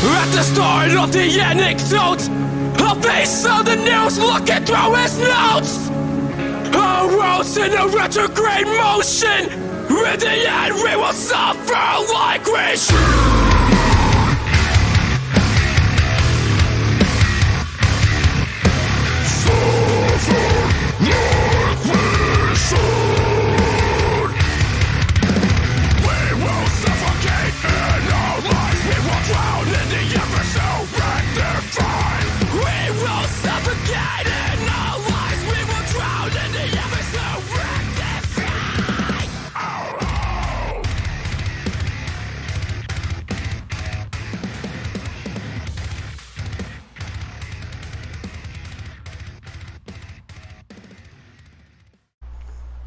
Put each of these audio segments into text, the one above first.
At the start of the anecdote, a face on the news looking through his notes. A rose in a retrograde motion. In the end, we will suffer like we should.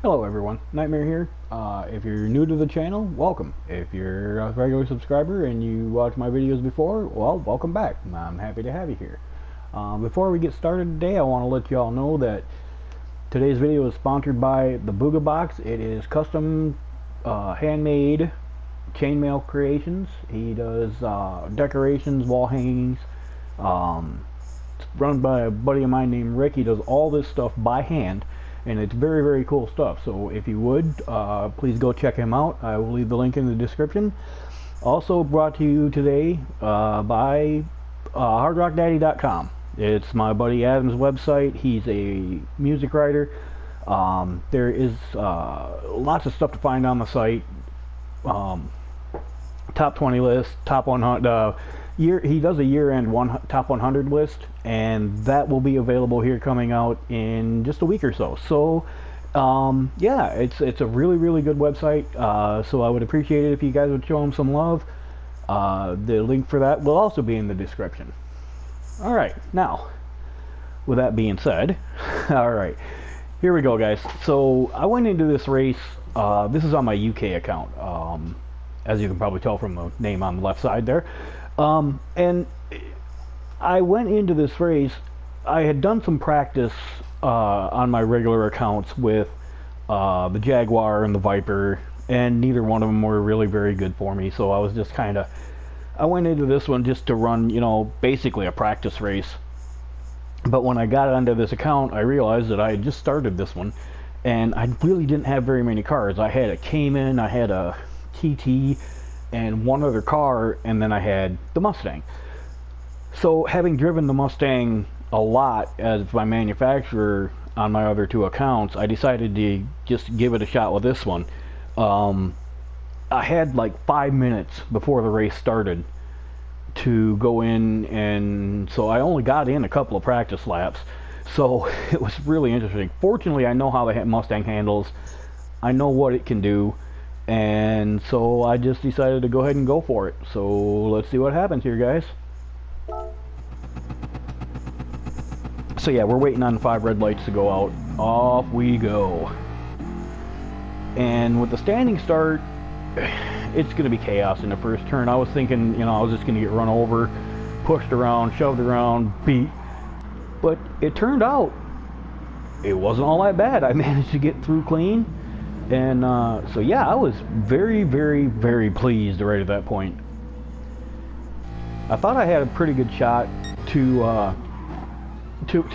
Hello everyone, Nightmare here. If you're new to the channel, welcome. If you're a regular subscriber and you watch my videos before, well, welcome back. I'm happy to have you here. Before we get started today, I want to let you all know that today's video is sponsored by the Booga Box. It is custom handmade chainmail creations. He does decorations, wall hangings. It's run by a buddy of mine named Rick. He does all this stuff by hand. And it's very, very cool stuff. So if you would, please go check him out. I will leave the link in the description. Also brought to you today by hardrockdaddy.com. It's my buddy Adam's website. He's a music writer. There is lots of stuff to find on the site. Top 20 list, top 100. He does a year-end top 100 list, and that will be available here coming out in just a week or so. So yeah, it's a really, really good website. So I would appreciate it if you guys would show him some love. The link for that will also be in the description. All right, now with that being said, all right, here we go, guys. So I went into this race. This is on my UK account, as you can probably tell from the name on the left side there. And I went into this race. I had done some practice on my regular accounts with the Jaguar and the Viper, and neither one of them were really very good for me. So I was just I went into this one just to run, you know, basically a practice race. But when I got onto this account, I realized that I had just started this one, and I really didn't have very many cars. I had a Cayman, I had a TT, and one other car, and then I had the Mustang. So having driven the Mustang a lot as my manufacturer on my other two accounts, I decided to just give it a shot with this one. I had like 5 minutes before the race started to go in, and so I only got in a couple of practice laps. So it was really interesting. Fortunately, I know how the Mustang handles. I know what it can do. And so I just decided to go ahead and go for it. So let's see what happens here, guys. So yeah, we're waiting on 5 red lights to go out. Off we go. And with the standing start, it's going to be chaos in the first turn. I was thinking, you know, I was just going to get run over, pushed around, shoved around, beat. But it turned out it wasn't all that bad. I managed to get through clean. And so yeah, I was very, very, very pleased right at that point. I thought I had a pretty good shot to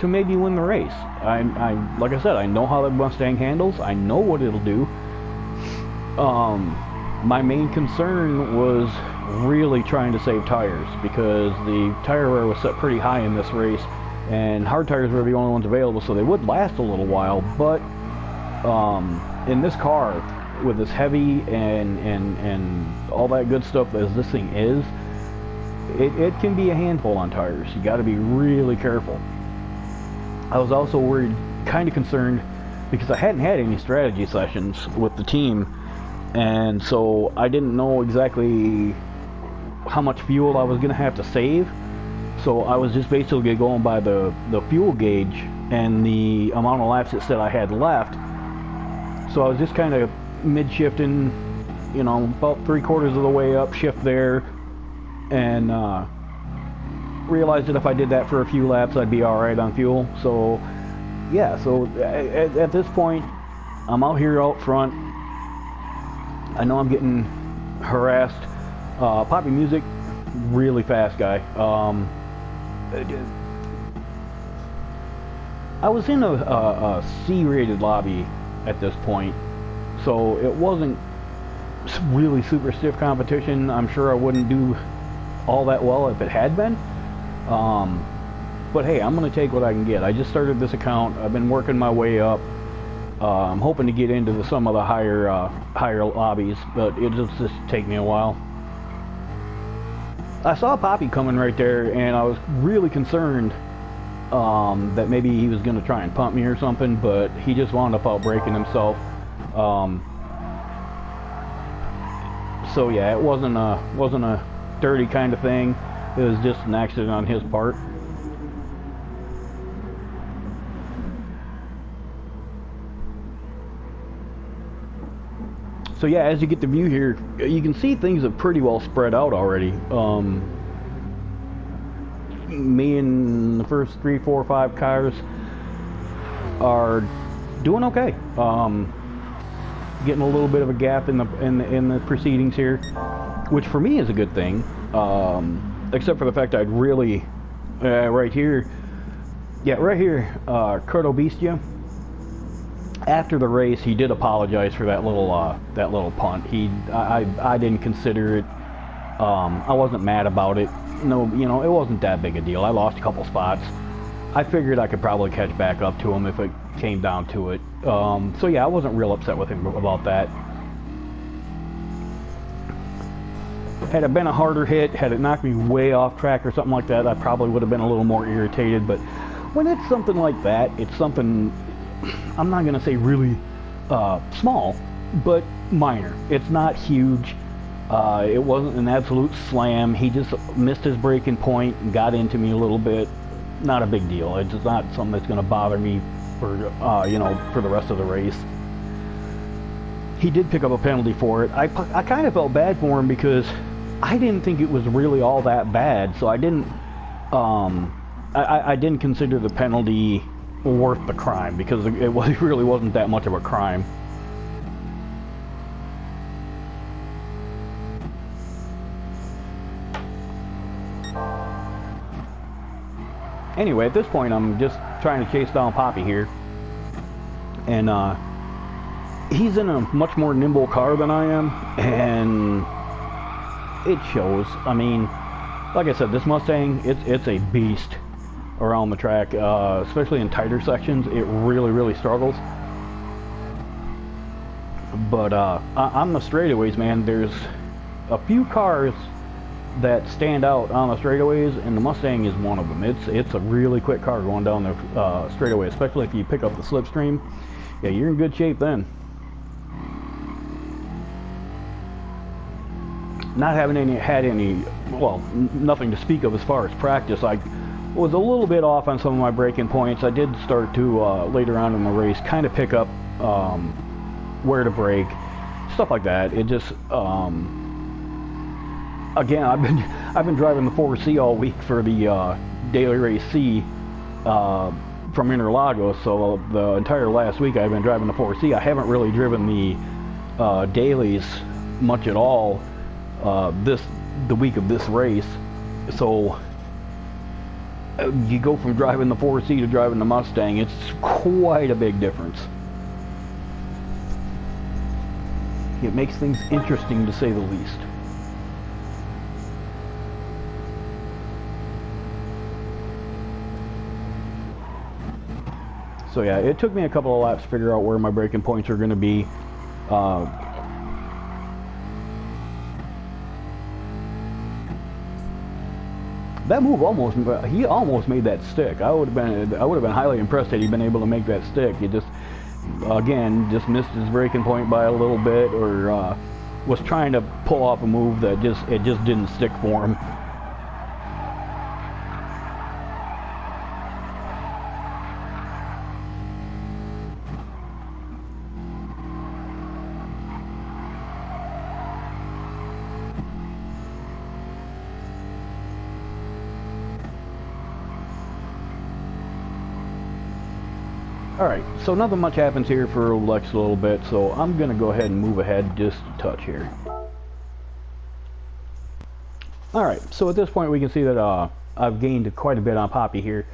maybe win the race. Like I said, I know how the Mustang handles. I know what it'll do. My main concern was really trying to save tires, because the tire wear was set pretty high in this race, and hard tires were the only ones available, so they would last a little while. But in this car, with as heavy and all that good stuff as this thing is, it can be a handful on tires. You got to be really careful. I was also worried, kind of concerned, because I hadn't had any strategy sessions with the team, and so I didn't know exactly how much fuel I was going to have to save. So I was just basically going by the fuel gauge and the amount of laps it said I had left. So I was just kind of mid-shifting, you know, about 3/4 of the way up, shift there, and realized that if I did that for a few laps, I'd be alright on fuel. So yeah, so at this point, I'm out here out front. I know I'm getting harassed. Poppy music really fast guy. I was in a C-rated lobby at this point, so it wasn't really super stiff competition. I'm sure I wouldn't do all that well if it had been. But hey, I'm going to take what I can get. I just started this account. I've been working my way up. I'm hoping to get into some of the higher lobbies, but it'll just take me a while. I saw Poppy coming right there, and I was really concerned that maybe he was going to try and pump me or something, but he just wound up out breaking himself. So yeah, it wasn't a dirty kind of thing. It was just an accident on his part. So yeah, as you get the view here, you can see things have pretty well spread out already. Me and the first 3, 4, 5 cars are doing okay. Getting a little bit of a gap in the proceedings here, which for me is a good thing. Except for the fact I'd really right here, Curto Bestia. After the race, he did apologize for that little punt. I didn't consider it. I wasn't mad about it. No, you know, it wasn't that big a deal. I lost a couple spots. I figured I could probably catch back up to him if it came down to it. So yeah, I wasn't real upset with him about that. Had it been a harder hit, had it knocked me way off track or something like that, I probably would have been a little more irritated. But when it's something like that, it's something, I'm not going to say really small, but minor. It's not huge. It wasn't an absolute slam. He just missed his braking point and got into me a little bit. Not a big deal. It's just not something that's going to bother me for you know, for the rest of the race. He did pick up a penalty for it. I kind of felt bad for him because I didn't think it was really all that bad, so I didn't I didn't consider the penalty worth the crime, because it really wasn't that much of a crime. Anyway, at this point, I'm just trying to chase down Poppy here. And, he's in a much more nimble car than I am, and it shows. I mean, like I said, this Mustang, it's a beast around the track, especially in tighter sections. It really struggles. But, on the straightaways, man, there's a few cars that stand out on the straightaways, and the Mustang is one of them. It's a really quick car going down the straightaway, especially if you pick up the slipstream. Yeah, you're in good shape then. Not having nothing to speak of as far as practice. I was a little bit off on some of my braking points. I did start to later on in the race kind of pick up where to brake, stuff like that. It just again, I've been driving the 4C all week for the Daily Race C from Interlagos, so the entire last week I've been driving the 4C. I haven't really driven the dailies much at all the week of this race. So you go from driving the 4C to driving the Mustang, it's quite a big difference. It makes things interesting, to say the least. So yeah, it took me a couple of laps to figure out where my braking points are going to be. That move he almost made that stick. I would have been highly impressed had he been able to make that stick. He just, again, just missed his braking point by a little bit, or was trying to pull off a move that just didn't stick for him. Alright, so nothing much happens here for Lex a little bit, so I'm going to go ahead and move ahead just a touch here. Alright, so at this point we can see that I've gained quite a bit on Poppy here.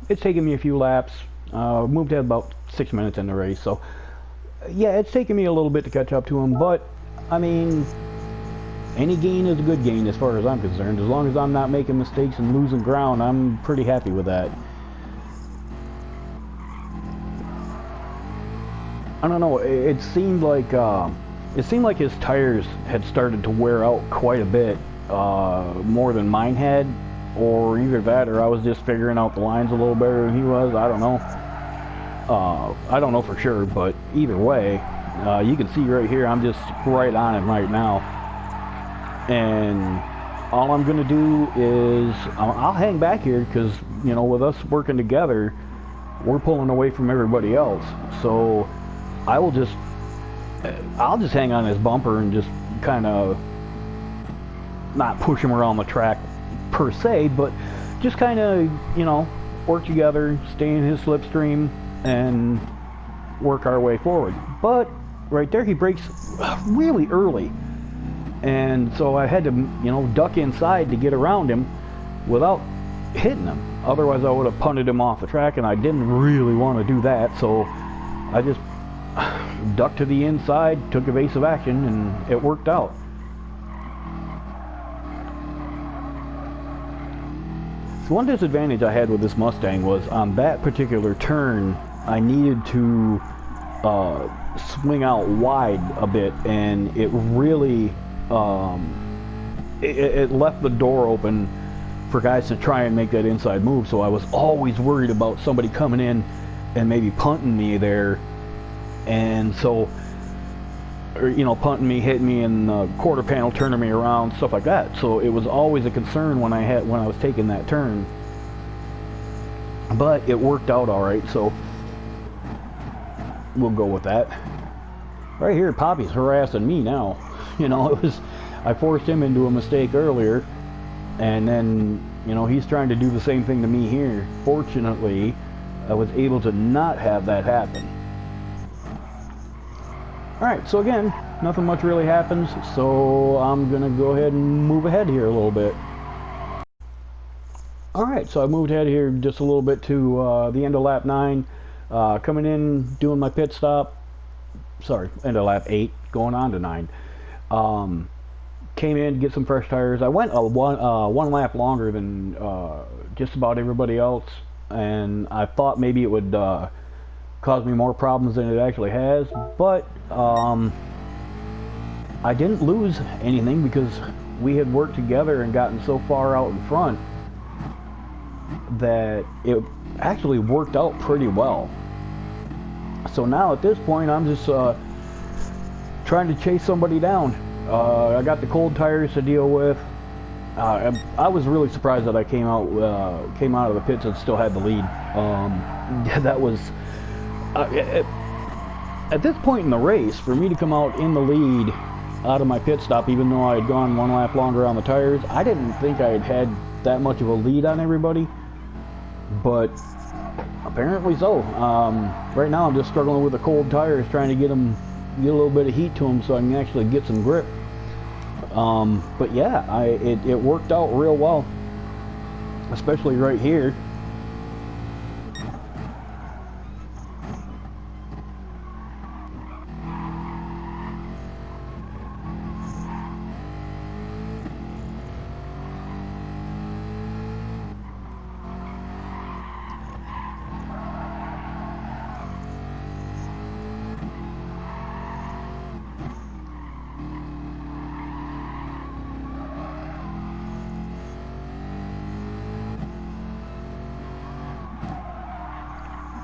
It's taken me a few laps. Moved at about 6 minutes in the race, so yeah, it's taken me a little bit to catch up to him, but I mean, any gain is a good gain as far as I'm concerned. As long as I'm not making mistakes and losing ground, I'm pretty happy with that. I don't know, it seemed like his tires had started to wear out quite a bit, more than mine had, or either that or I was just figuring out the lines a little better than he was. I don't know. I don't know for sure, but either way, you can see right here I'm just right on him right now. And all I'm gonna do is I'll hang back here because, you know, with us working together, we're pulling away from everybody else. So I'll just hang on his bumper and just kind of not push him around the track per se, but just kind of, you know, work together, stay in his slipstream, and work our way forward. But right there, he brakes really early, and so I had to, you know, duck inside to get around him without hitting him. Otherwise, I would have punted him off the track, and I didn't really want to do that. So I just ducked to the inside, took evasive action, and it worked out. So one disadvantage I had with this Mustang was on that particular turn, I needed to swing out wide a bit, and it really it left the door open for guys to try and make that inside move. So I was always worried about somebody coming in and maybe punting me there. And so, or, you know, punting me, hitting me in the quarter panel, turning me around, stuff like that. So it was always a concern when I was taking that turn. But it worked out all right, so we'll go with that. Right here, Poppy's harassing me now. You know, I forced him into a mistake earlier, and then, you know, he's trying to do the same thing to me here. Fortunately, I was able to not have that happen. Alright, so again, nothing much really happens, so I'm going to go ahead and move ahead here a little bit. Alright, so I moved ahead here just a little bit to the end of lap 9, coming in, doing my pit stop, sorry, end of lap 8, going on to 9. Came in to get some fresh tires. I went one lap longer than just about everybody else, and I thought maybe it would cause me more problems than it actually has, but I didn't lose anything because we had worked together and gotten so far out in front that it actually worked out pretty well. So now at this point I'm just trying to chase somebody down. I got the cold tires to deal with. I was really surprised that I came out of the pits and still had the lead. That was at this point in the race, for me to come out in the lead out of my pit stop, even though I had gone one lap longer on the tires, I didn't think I had that much of a lead on everybody, but apparently so. Right now I'm just struggling with the cold tires, trying to get a little bit of heat to them so I can actually get some grip. But yeah, it worked out real well, especially right here.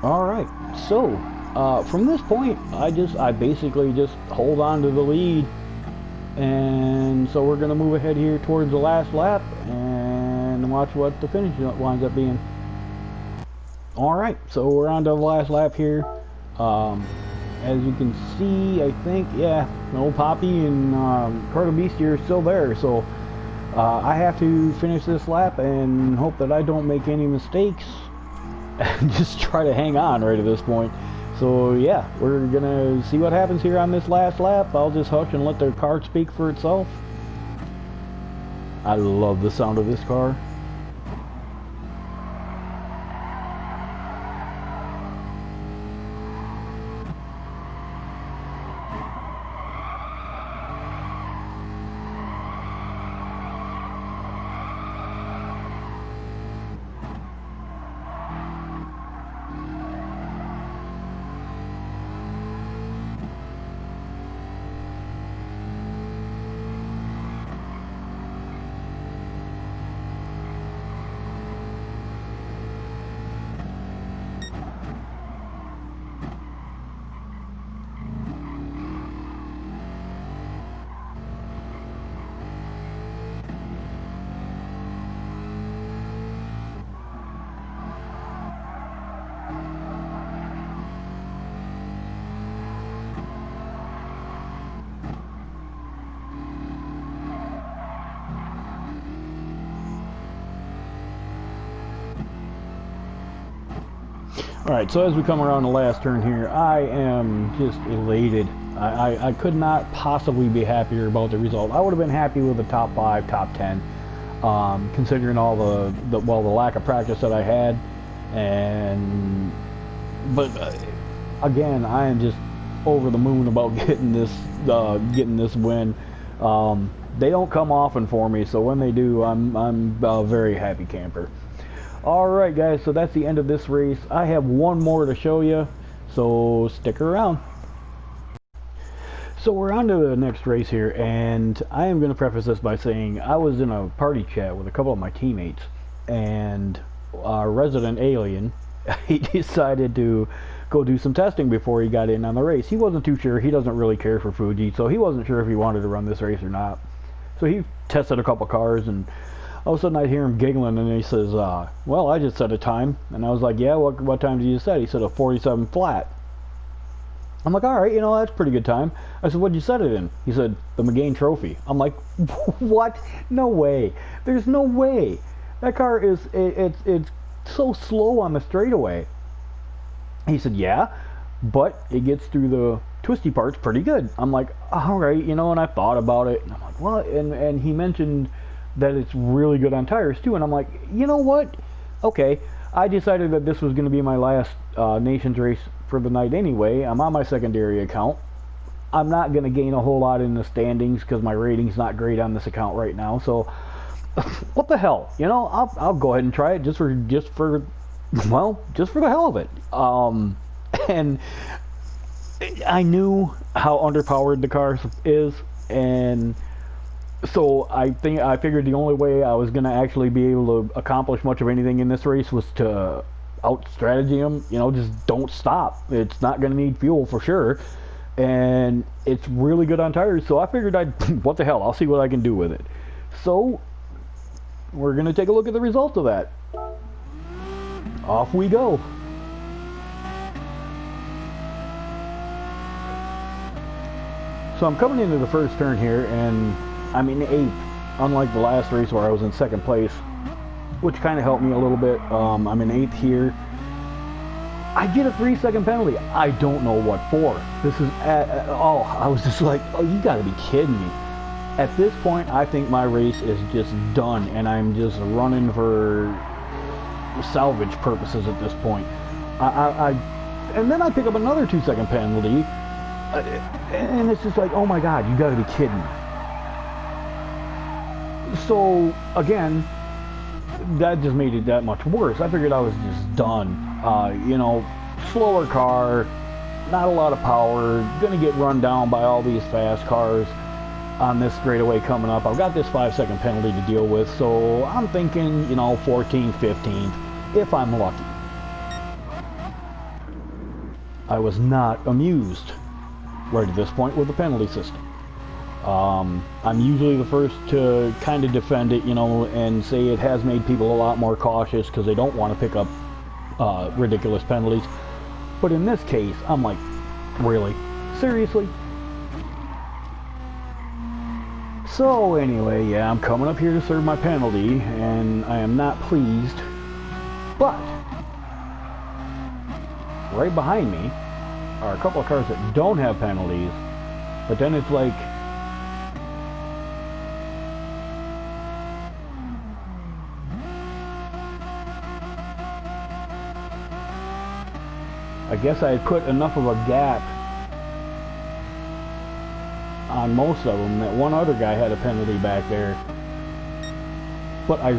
Alright, so from this point I basically just hold on to the lead, and so we're gonna move ahead here towards the last lap and watch what the finish winds up being. Alright, so we're on to the last lap here. As you can see, I think, yeah, old Poppy and Carter Beastie are still there, so I have to finish this lap and hope that I don't make any mistakes and just try to hang on right at this point. So yeah, we're gonna see what happens here on this last lap. I'll just hush and let the car speak for itself. I love the sound of this car. Alright, so as we come around the last turn here, I am just elated. I could not possibly be happier about the result. I would have been happy with the top 5, top 10, considering all the lack of practice that I had. But again, I am just over the moon about getting this win. They don't come often for me, so when they do, I'm a very happy camper. Alright guys, so that's the end of this race. I have one more to show you, so stick around. So we're on to the next race here, and I am going to preface this by saying I was in a party chat with a couple of my teammates, and our resident alien, he decided to go do some testing before he got in on the race. He wasn't too sure. He doesn't really care for Fuji, so he wasn't sure if he wanted to run this race or not. So he tested a couple cars, and all of a sudden I hear him giggling, and he says, well, I just set a time. And I was like, yeah, what time did you set? He said a 47 flat. I'm like, all right, you know, that's a pretty good time. I said, what'd you set it in? He said, the McGain Trophy. I'm like, what? No way. There's no way. That car is, it's so slow on the straightaway. He said, yeah, but it gets through the twisty parts pretty good. I'm like, all right, you know, and I thought about it. And I'm like, what? And he mentioned that it's really good on tires too, and I'm like, you know what, okay, I decided that this was going to be my last Nations race for the night anyway. I'm on my secondary account. I'm not going to gain a whole lot in the standings because my rating's not great on this account right now, so what the hell, you know, I'll go ahead and try it just for the hell of it. And I knew how underpowered the car is, and so I figured the only way I was going to actually be able to accomplish much of anything in this race was to out-strategy him. You know, just don't stop. It's not going to need fuel for sure. And it's really good on tires, so I figured what the hell, I'll see what I can do with it. So, we're going to take a look at the result of that. Off we go. So I'm coming into the first turn here, and I'm in 8th, unlike the last race where I was in 2nd place, which kind of helped me a little bit. I'm in 8th here. I get a 3-second penalty. I don't know what for. This is I was just like, oh, you gotta be kidding me. At this point, I think my race is just done, and I'm just running for salvage purposes at this point. And then I pick up another 2-second penalty, and it's just like, oh my god, you gotta be kidding me. So again, that just made it that much worse. I figured I was just done. You know, slower car, not a lot of power, gonna get run down by all these fast cars on this straightaway coming up. I've got this 5-second penalty to deal with, so I'm thinking, you know, 14th, 15th, if I'm lucky. I was not amused right at this point with the penalty system. I'm usually the first to kind of defend it, you know, and say it has made people a lot more cautious because they don't want to pick up ridiculous penalties. But in this case, I'm like, really? Seriously? So anyway, yeah, I'm coming up here to serve my penalty, and I am not pleased. But right behind me are a couple of cars that don't have penalties, but then it's like I guess I had put enough of a gap on most of them that one other guy had a penalty back there. But I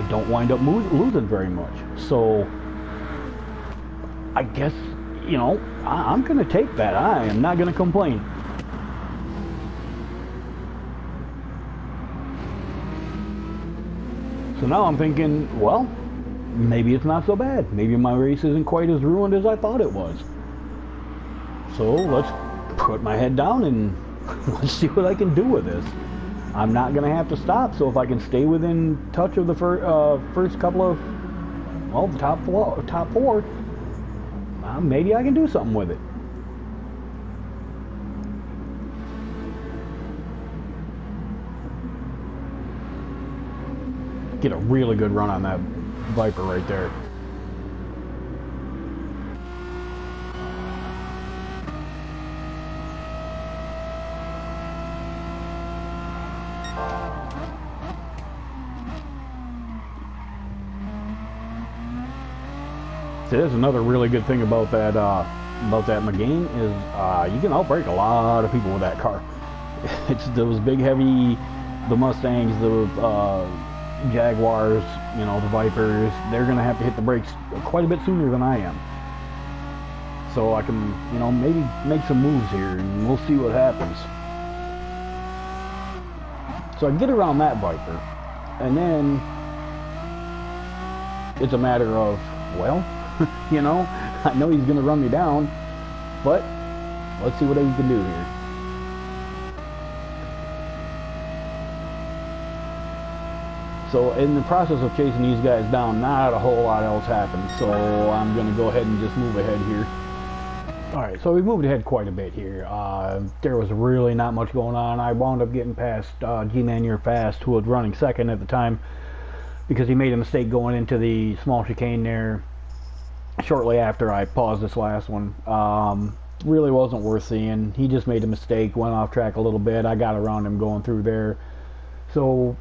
don't wind up losing very much. So I guess, you know, I'm going to take that. I am not going to complain. So now I'm thinking, well, maybe it's not so bad. Maybe my race isn't quite as ruined as I thought it was. So let's put my head down and let's see what I can do with this. I'm not going to have to stop, so if I can stay within touch of the first couple of, well, the top four, maybe I can do something with it. Get a really good run on that Viper right there. See, that's another really good thing about that McGain is you can outbrake a lot of people with that car. It's those big heavy, the Mustangs, the Jaguars, you know, the Vipers, they're gonna have to hit the brakes quite a bit sooner than I am. So I can, you know, maybe make some moves here and we'll see what happens. So I get around that Viper, and then it's a matter of, well, you know, I know he's gonna run me down, but let's see what he can do here. So in the process of chasing these guys down, not a whole lot else happened. So I'm going to go ahead and just move ahead here. Alright, so we moved ahead quite a bit here. There was really not much going on. I wound up getting past G-Man You're Fast, who was running second at the time, because he made a mistake going into the small chicane there shortly after I paused this last one. Really wasn't worth seeing. He just made a mistake, went off track a little bit. I got around him going through there. So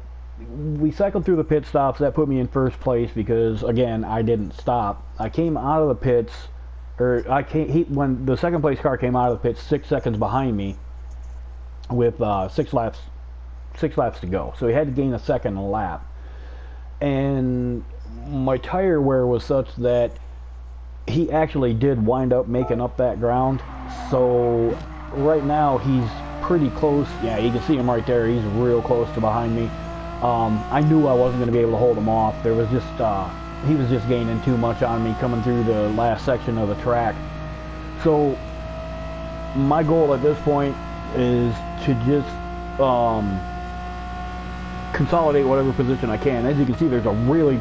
we cycled through the pit stops. That put me in first place because, again, I didn't stop. I came out of the pits, when the second place car came out of the pits 6 seconds behind me with 6 laps to go. So he had to gain a second a lap. And my tire wear was such that he actually did wind up making up that ground. So right now he's pretty close. Yeah, you can see him right there. He's real close to behind me. I knew I wasn't going to be able to hold him off. There was just he was just gaining too much on me coming through the last section of the track. So my goal at this point is to just consolidate whatever position I can. As you can see, there's a really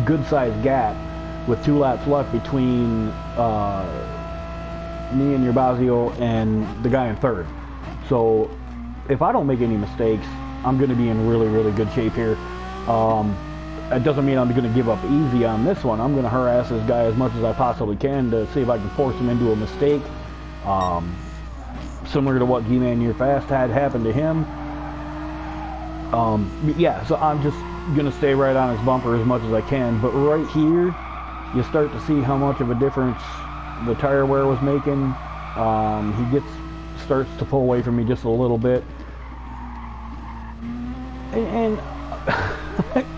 good sized gap with 2 laps left between me and Yerbazio and the guy in third. So if I don't make any mistakes, I'm going to be in really, really good shape here. It doesn't mean I'm going to give up easy on this one. I'm going to harass this guy as much as I possibly can to see if I can force him into a mistake. Similar to what G-Man You're Fast had happened to him. Yeah, so I'm just going to stay right on his bumper as much as I can. But right here, you start to see how much of a difference the tire wear was making. He starts to pull away from me just a little bit. And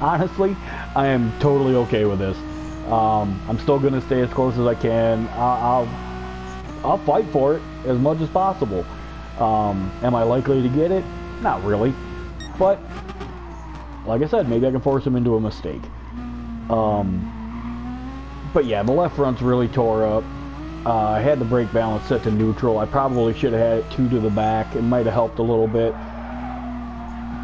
honestly, I am totally okay with this. I'm still going to stay as close as I can. I'll fight for it as much as possible. Am I likely to get it? Not really. But, like I said, maybe I can force him into a mistake. But yeah, the left front's really tore up. I had the brake balance set to neutral. I probably should have had it 2 to the back. It might have helped a little bit.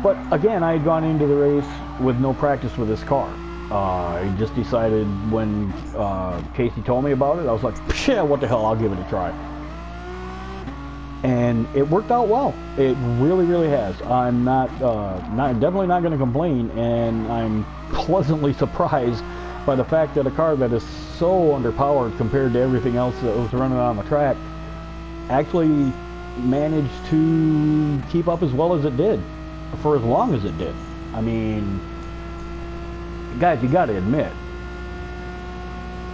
But again, I had gone into the race with no practice with this car. I just decided when Casey told me about it, I was like, yeah, what the hell, I'll give it a try. And it worked out well. It really, really has. I'm definitely not going to complain, and I'm pleasantly surprised by the fact that a car that is so underpowered compared to everything else that was running on the track actually managed to keep up as well as it did for as long as it did. I mean, guys, you got to admit,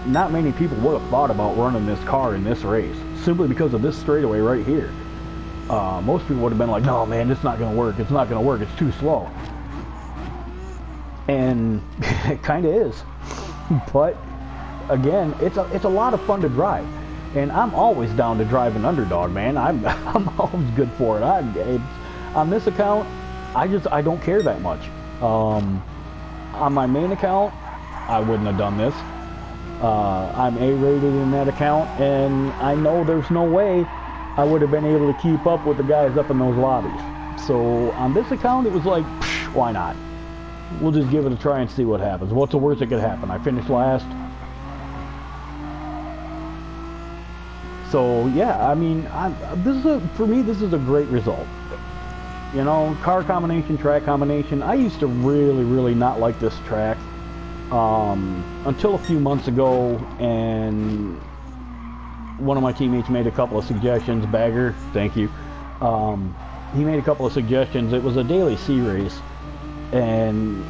not many people would have thought about running this car in this race, simply because of this straightaway right here. Most people would have been like, no man, it's not going to work, it's not going to work, it's too slow. And it kind of is. But again, it's a lot of fun to drive. And I'm always down to drive an underdog, man. I'm always good for it. On this account, I don't care that much. On my main account, I wouldn't have done this. I'm A-rated in that account, and I know there's no way I would have been able to keep up with the guys up in those lobbies. So on this account, it was like, why not? We'll just give it a try and see what happens. What's the worst that could happen? I finished last. So yeah, I mean, for me, this is a great result. You know, car combination, track combination. I used to really not like this track until a few months ago, and one of my teammates made a couple of suggestions. Bagger, thank you. He made a couple of suggestions. It was a daily C race, and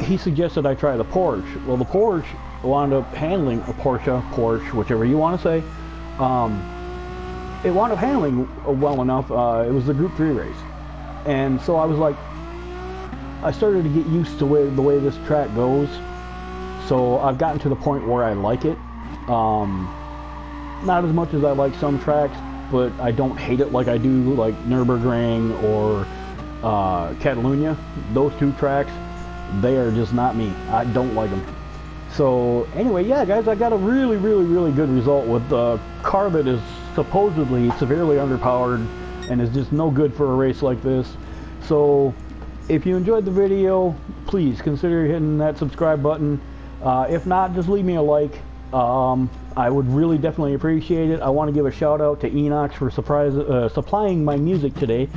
he suggested I try the Porsche. Well, the Porsche wound up handling a Porsche, whichever you want to say. It wound up handling well enough. It was the Group 3 race, and so I was like, I started to get used to the way this track goes. So I've gotten to the point where I like it. Not as much as I like some tracks, but I don't hate it like I do like Nürburgring or Catalunya. Those two tracks, they are just not me. I don't like them. So anyway, yeah guys, I got a really good result with a car that is supposedly severely underpowered and is just no good for a race like this. So if you enjoyed the video, please consider hitting that subscribe button. If not, just leave me a like. I would really definitely appreciate it. I want to give a shout out to Enox for supplying my music today.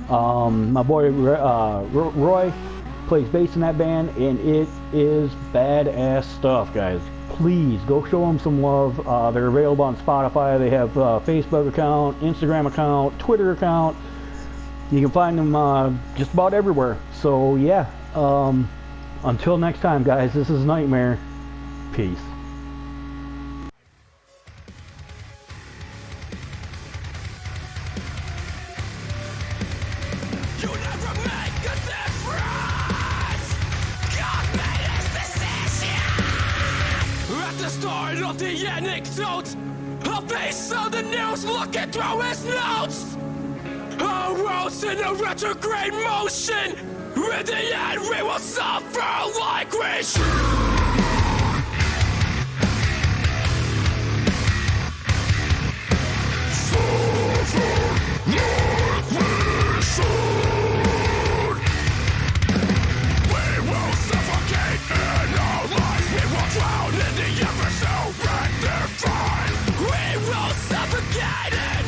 My boy Roy plays bass in that band, and it is badass stuff, guys. Please go show them some love. They're available on Spotify. They have a Facebook account, Instagram account, Twitter account. You can find them just about everywhere. So yeah, until next time guys, this is Nightmare. Peace. You never make a difference. God made his decision. At the start of the anecdote, a face on the news looking through his notes. Our roads in a retrograde motion. In the end, we will suffer like we should. Drown in the ever so red, they're fine. We will suffocate it.